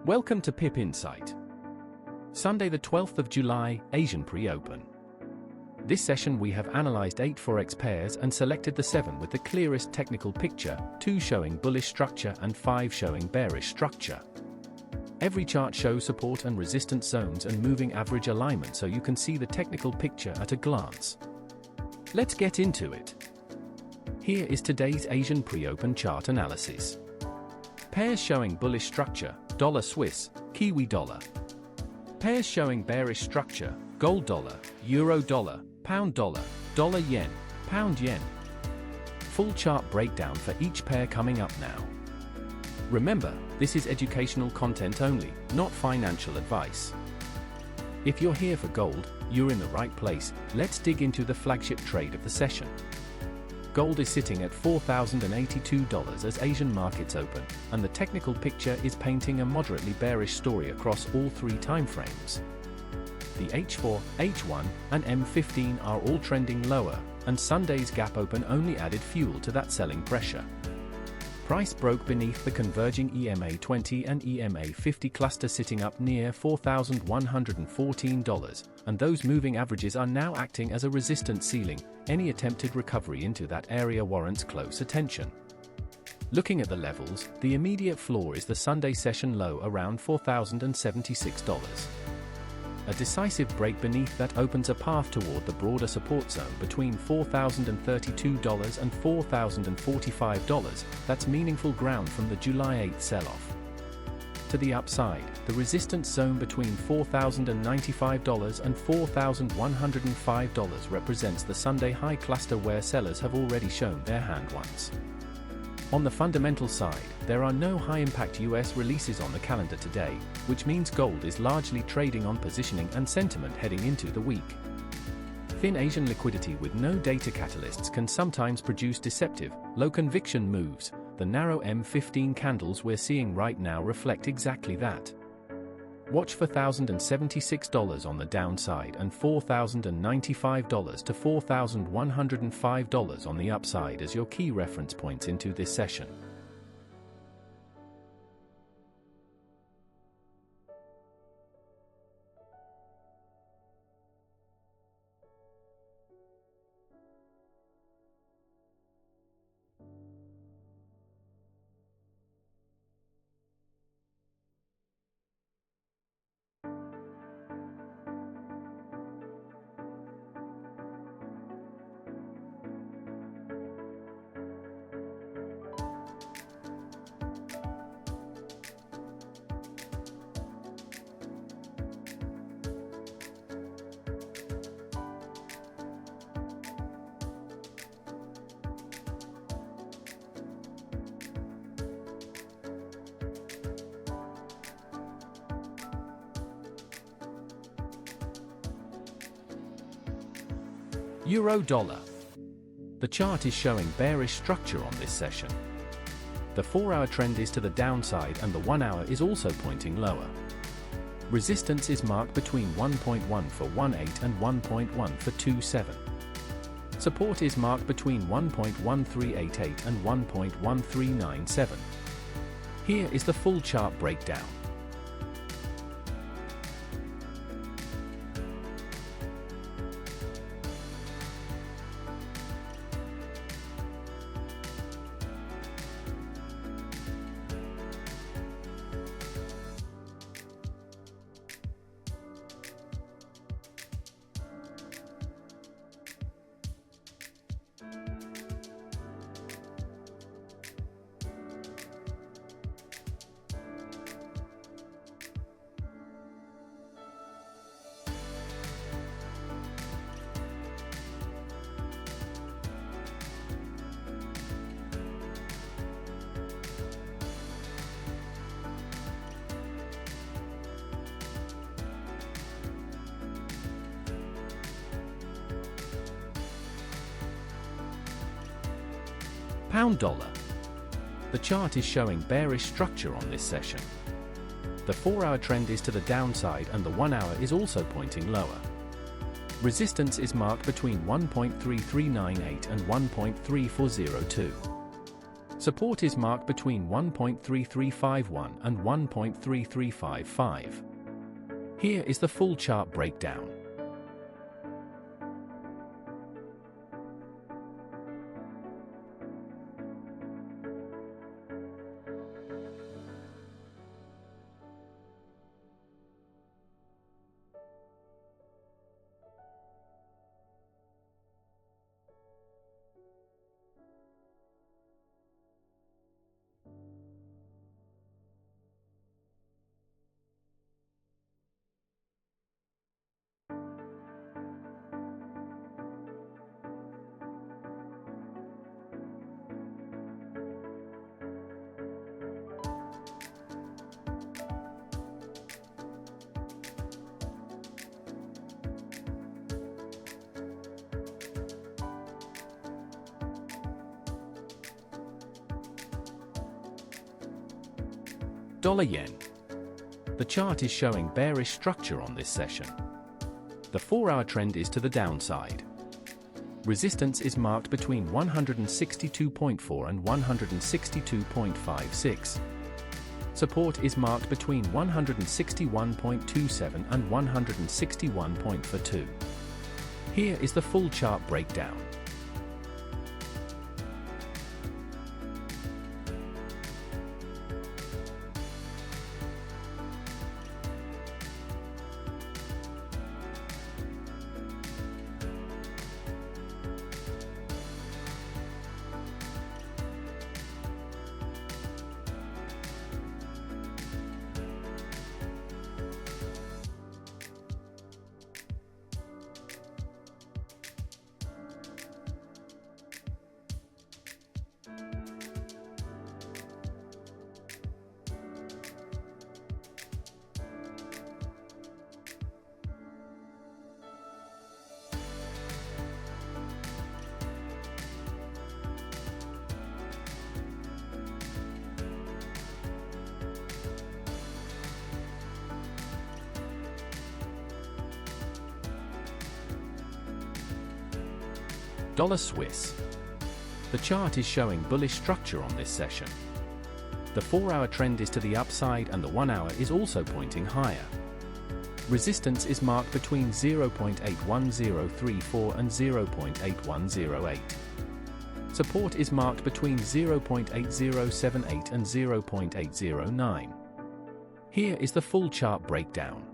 Welcome to Pip Insight. Sunday the 12th of July, Asian pre-open. This session we have analyzed 8 Forex pairs and selected the 7 with the clearest technical picture, 2 showing bullish structure and 5 showing bearish structure. Every chart shows support and resistance zones and moving average alignment so you can see the technical picture at a glance. Let's get into it. Here is today's Asian pre-open chart analysis. Pairs showing bullish structure, dollar Swiss, Kiwi dollar. Pairs showing bearish structure, gold dollar, euro dollar, pound dollar, dollar yen, pound yen. Full chart breakdown for each pair coming up now. Remember, this is educational content only, not financial advice. If you're here for gold, you're in the right place. Let's dig into the flagship trade of the session. Gold is sitting at $4,082 as Asian markets open, and the technical picture is painting a moderately bearish story across all 3 timeframes. The H4, H1, and M15 are all trending lower, and Sunday's gap open only added fuel to that selling pressure. Price broke beneath the converging EMA20 and EMA50 cluster sitting up near $4,114, and those moving averages are now acting as a resistance ceiling. Any attempted recovery into that area warrants close attention. Looking at the levels, the immediate floor is the Sunday session low around $4,076. A decisive break beneath that opens a path toward the broader support zone between $4,032 and $4,045. That's meaningful ground from the July 8th sell-off. To the upside, the resistance zone between $4,095 and $4,105 represents the Sunday high cluster where sellers have already shown their hand once. On the fundamental side, there are no high-impact US releases on the calendar today, which means gold is largely trading on positioning and sentiment heading into the week. Thin Asian liquidity with no data catalysts can sometimes produce deceptive, low-conviction moves. The narrow M15 candles we're seeing right now reflect exactly that. Watch for $1,076 on the downside and $4,095 to $4,105 on the upside as your key reference points into this session. Euro dollar. The chart is showing bearish structure on this session. The 4-hour trend is to the downside and the 1-hour is also pointing lower. Resistance is marked between 1.1 for 18 and 1.1 for 27. Support is marked between 1.1388 and 1.1397. Here is the full chart breakdown. Pound dollar. The chart is showing bearish structure on this session. The 4-hour trend is to the downside and the 1-hour is also pointing lower. Resistance is marked between 1.3398 and 1.3402. Support is marked between 1.3351 and 1.3355. Here is the full chart breakdown. Dollar yen. The chart is showing bearish structure on this session. The 4-hour trend is to the downside. Resistance is marked between 162.4 and 162.56. Support is marked between 161.27 and 161.42. Here is the full chart breakdown. Dollar Swiss. The chart is showing bullish structure on this session. The 4-hour trend is to the upside and the 1-hour is also pointing higher. Resistance is marked between 0.81034 and 0.8108. Support is marked between 0.8078 and 0.809. Here is the full chart breakdown.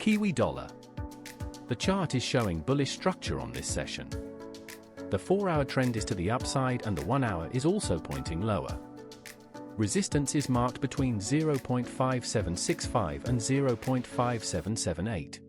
Kiwi dollar. The chart is showing bullish structure on this session. The 4-hour trend is to the upside and the 1-hour is also pointing lower. Resistance is marked between 0.5765 and 0.5778.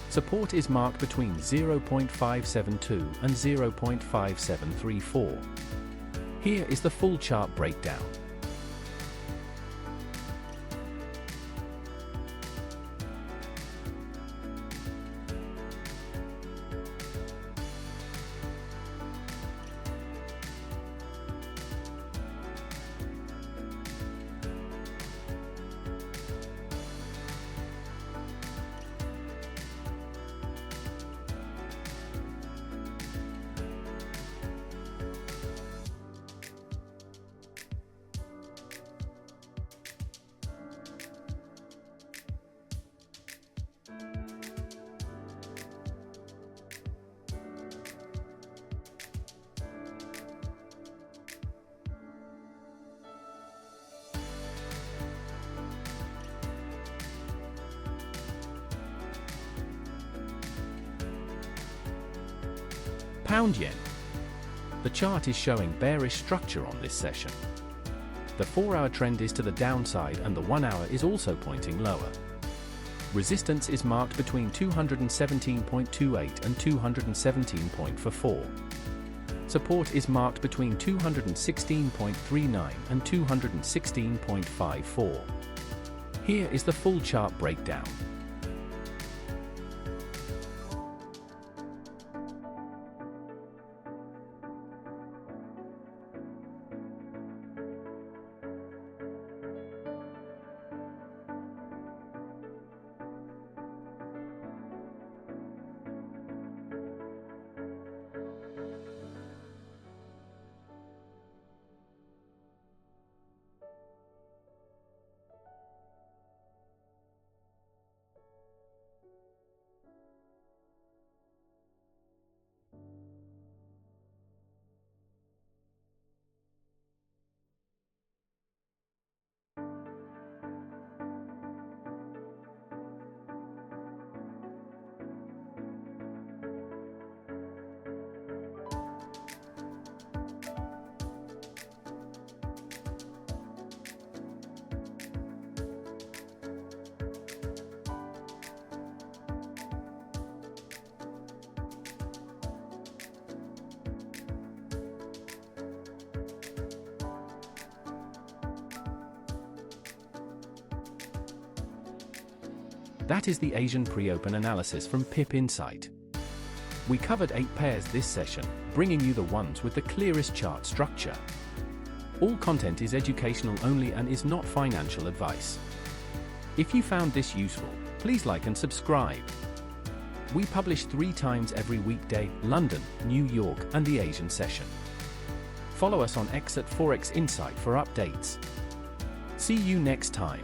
Support is marked between 0.572 and 0.5734. Here is the full chart breakdown. Pound yen. The chart is showing bearish structure on this session. The 4-hour trend is to the downside and the 1-hour is also pointing lower. Resistance is marked between 217.28 and 217.44. Support is marked between 216.39 and 216.54. Here is the full chart breakdown. That is the Asian pre-open analysis from Pip Insight. We covered 8 pairs this session, bringing you the ones with the clearest chart structure. All content is educational only and is not financial advice. If you found this useful, please like and subscribe. We publish 3 times every weekday: London, New York, and the Asian session. Follow us on X at Forex Insight for updates. See you next time.